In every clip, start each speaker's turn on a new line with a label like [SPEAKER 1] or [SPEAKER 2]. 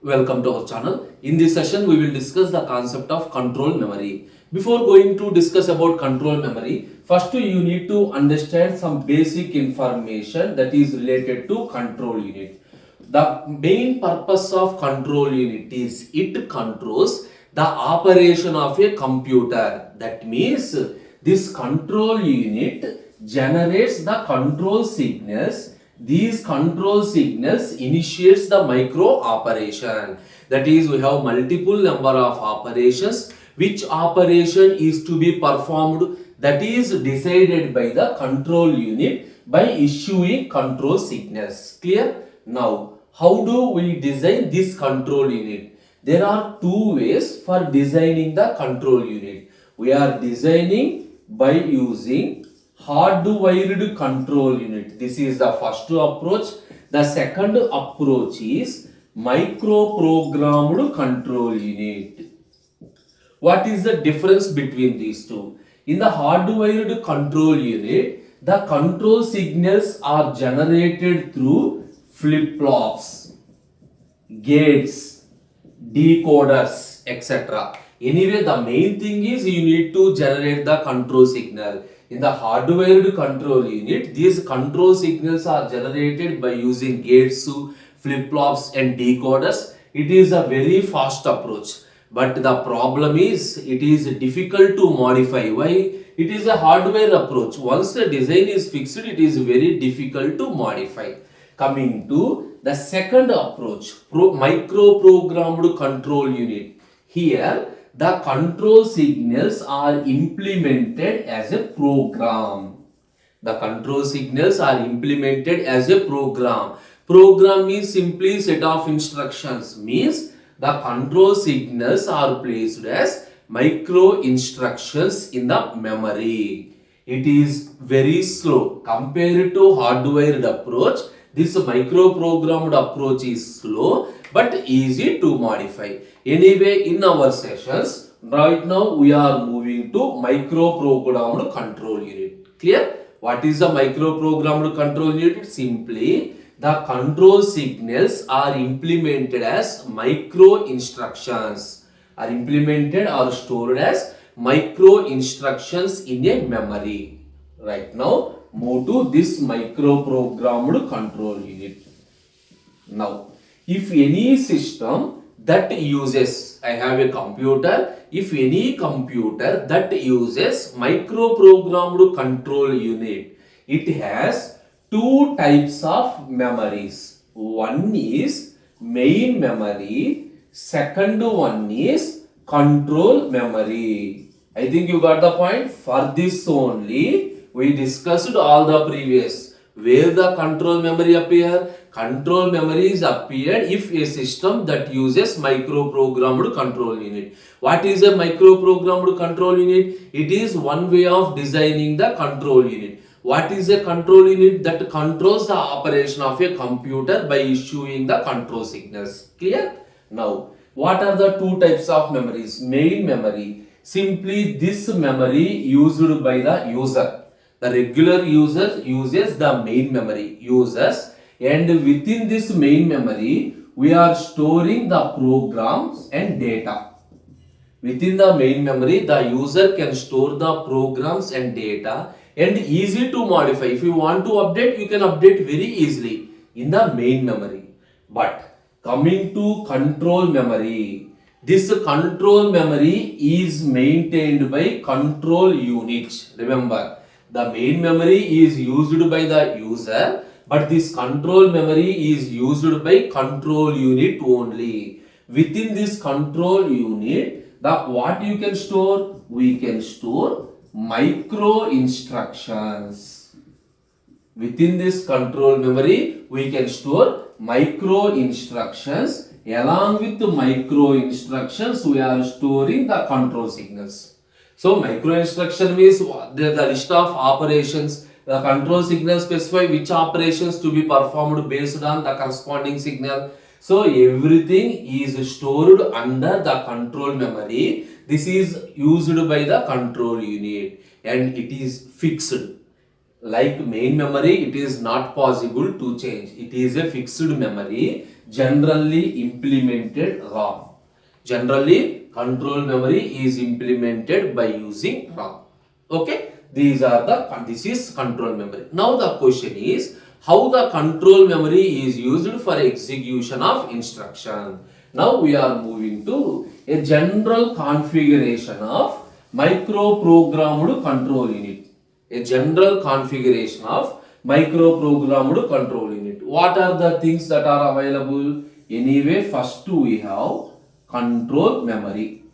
[SPEAKER 1] Welcome to our channel. In this session, we will discuss the concept of control memory. Before going to discuss about control memory, first you need to understand some basic information that is related to control unit. The main purpose of control unit is it controls the operation of a computer. That means this control unit generates the control signals. These control signals initiates the micro operation. That is, we have multiple number of operations. Which operation is to be performed, that is decided by the control unit by issuing control signals. Clear? Now, how do we design this control unit? There are two ways for designing the control unit. We are designing by using hardwired control unit. This is the first approach. The second approach is microprogrammed control unit. What is the difference between these two? In the hardwired control unit, the control signals are generated through flip-flops, gates, decoders, etc. Anyway, the main thing is you need to generate the control signal. In the hardwired control unit, these control signals are generated by using gates, flip-flops and decoders. It is a very fast approach. But the problem is it is difficult to modify. Why? It is a hardware approach. Once the design is fixed, it is very difficult to modify. Coming to the second approach, microprogrammed control unit. Here, the control signals are implemented as a program. The control signals are implemented as a program. Program means simply set of instructions. Means the control signals are placed as micro instructions in the memory. It is very slow compared to hardwired approach. This microprogrammed approach is slow but easy to modify. Anyway, in our sessions, right now we are moving to microprogrammed control unit. Clear? What is the microprogrammed control unit? Simply, the control signals are implemented as micro instructions, are implemented or stored as micro instructions in a memory. Right now, move to this microprogrammed control unit. Now, if any system that uses, I have a computer, if any computer that uses microprogrammed control unit, it has two types of memories. One is main memory, second one is control memory. I think you got the point. For this only, we discussed all the previous. Where the control memory appear? Control memories appear if a system that uses microprogrammed control unit. What is a microprogrammed control unit? It is one way of designing the control unit. What is a control unit? That controls the operation of a computer by issuing the control signals. Clear? Now, what are the two types of memories? Main memory. Simply this memory used by the user. The regular user uses the main memory, and within this main memory, we are storing the programs and data. Within the main memory, the user can store the programs and data, and easy to modify. If you want to update, you can update very easily in the main memory. But coming to control memory, this control memory is maintained by control units. Remember, the main memory is used by the user, but this control memory is used by control unit only. Within this control unit, the what you can store? We can store micro instructions. Within this control memory, we can store micro instructions. Along with the micro instructions, we are storing the control signals. So, micro instruction means the list of operations. The control signal specify which operations to be performed based on the corresponding signal. So, everything is stored under the control memory. This is used by the control unit and it is fixed. Like main memory, it is not possible to change. It is a fixed memory. generally implemented RAM. Generally, control memory is implemented by using RAM. Okay, this is control memory. Now the question is how the control memory is used for execution of instruction. Now we are moving to a general configuration of microprogrammed control unit. A general configuration of microprogrammed control unit. What are the things that are available? Anyway, first we have control memory.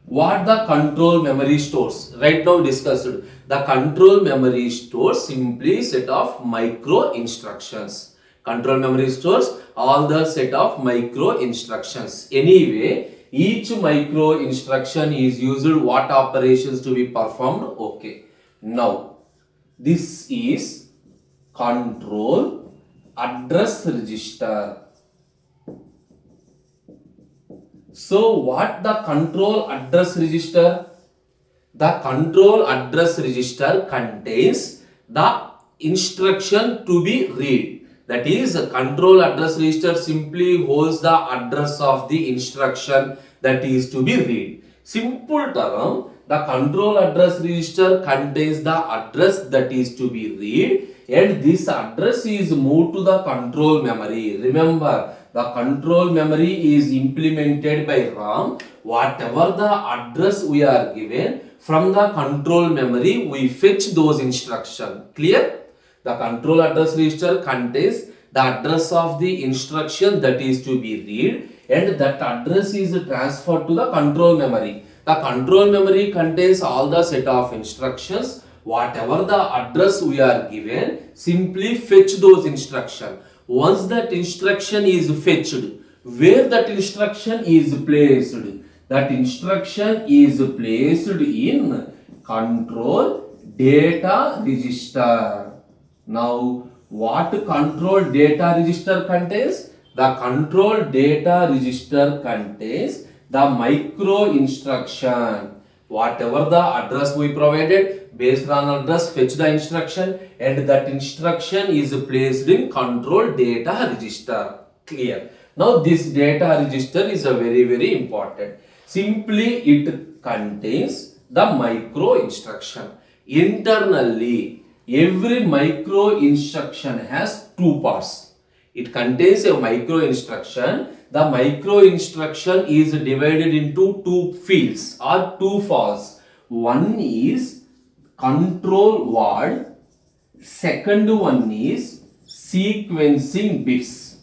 [SPEAKER 1] What the control memory stores? Right now discussed. The control memory stores simply set of micro instructions. Control memory stores all the set of micro instructions. Anyway, each micro instruction is used what operations to be performed. Okay. Now, this is control address register. So, what the control address register? The control address register contains the instruction to be read. That is, the control address register simply holds the address of the instruction that is to be read. Simple term, the control address register contains the address that is to be read, and this address is moved to the control memory. Remember, the control memory is implemented by RAM. Whatever the address we are given, from the control memory we fetch those instructions. Clear? The control address register contains the address of the instruction that is to be read, and that address is transferred to the control memory. The control memory contains all the set of instructions. Whatever the address we are given, simply fetch those instructions. Once that instruction is fetched, where that instruction is placed? That instruction is placed in control data register. Now, what control data register contains? The control data register contains the micro instruction. Whatever the address we provided, based on address, fetch the instruction, and that instruction is placed in control data register. Clear? Now, this data register is a very important. Simply, it contains the micro instruction. Internally, every micro instruction has two parts. It contains a micro instruction. The micro instruction is divided into two fields or two files. One is control word. Second one is sequencing bits.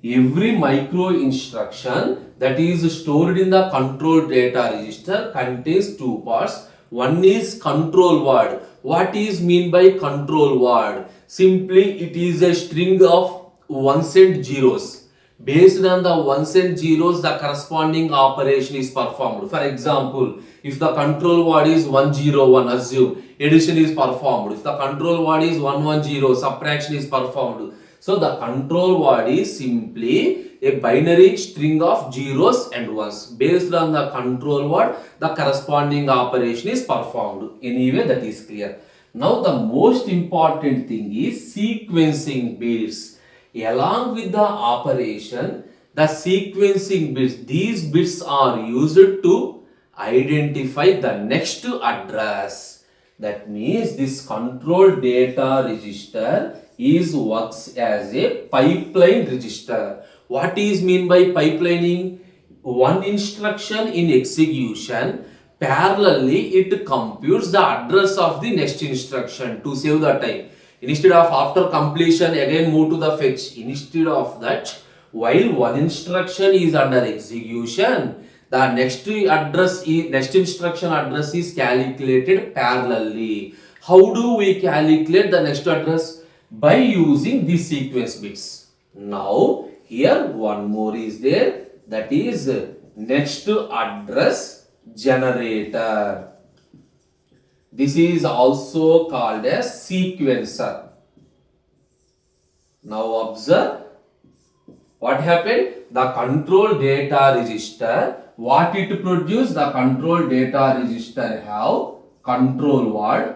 [SPEAKER 1] Every micro instruction that is stored in the control data register contains two parts. One is control word. What is mean by control word? Simply, it is a string of ones and zeros. Based on the ones and zeros, the corresponding operation is performed. For example, if the control word is 101, assume addition is performed. If the control word is 110, subtraction is performed. So the control word is simply a binary string of zeros and ones. Based on the control word, the corresponding operation is performed. Anyway, that is clear. Now the most important thing is sequencing bits. Along with the operation, the sequencing bits, these bits are used to identify the next address. That means this control data register works as a pipeline register. What is mean by pipelining? One instruction in execution, parallelly it computes the address of the next instruction to save the time. Instead of after completion again move to the fetch. Instead of that, while one instruction is under execution, the next instruction address is calculated parallelly. How do we calculate the next address? By using the sequence bits. Now, here one more is there, that is next address generator. This is also called as sequencer. Now observe what happened. The control data register, what it produce? The control data register have control word,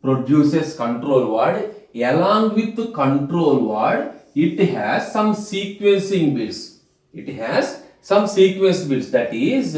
[SPEAKER 1] produces control word. Along with the control word, it has some sequencing bits. It has some sequence bits, that is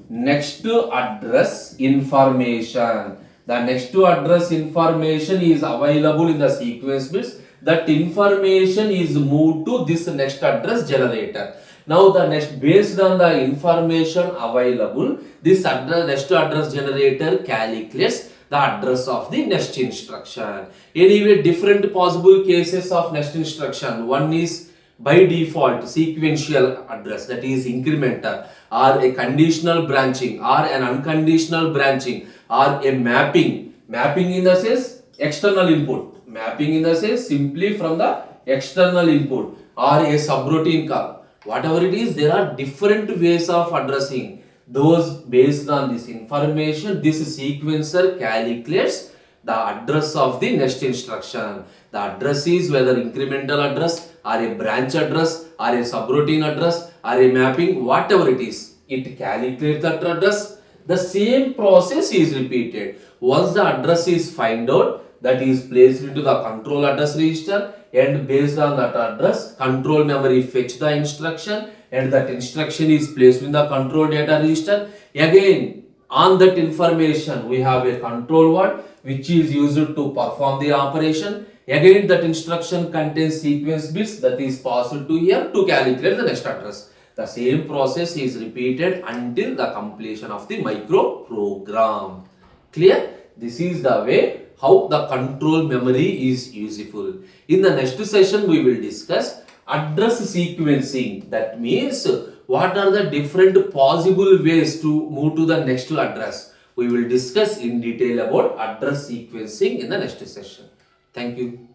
[SPEAKER 1] next to address information. The next to address information is available in the sequence bits. That information is moved to this next address generator. Now the next, based on the information available, this next address generator calculates the address of the next instruction. Anyway, different possible cases of next instruction. One is by default sequential address, that is incremental, or a conditional branching, or an unconditional branching, or a mapping. Mapping in the sense external input. Mapping in the sense simply from the external input, or a subroutine call. Whatever it is, there are different ways of addressing. Those based on this information, this sequencer calculates the address of the next instruction. The address is whether incremental address, or a branch address, or a subroutine address, or a mapping, whatever it is. It calculates that address. The same process is repeated. Once the address is found out, that is placed into the control address register, and based on that address, control memory fetch the instruction, and that instruction is placed in the control data register. Again, on that information, we have a control word which is used to perform the operation. Again, that instruction contains sequence bits that is passed to here to calculate the next address. The same process is repeated until the completion of the microprogram. Clear? This is the way how the control memory is useful. In the next session, we will discuss address sequencing. That means what are the different possible ways to move to the next address. We will discuss in detail about address sequencing in the next session. Thank you.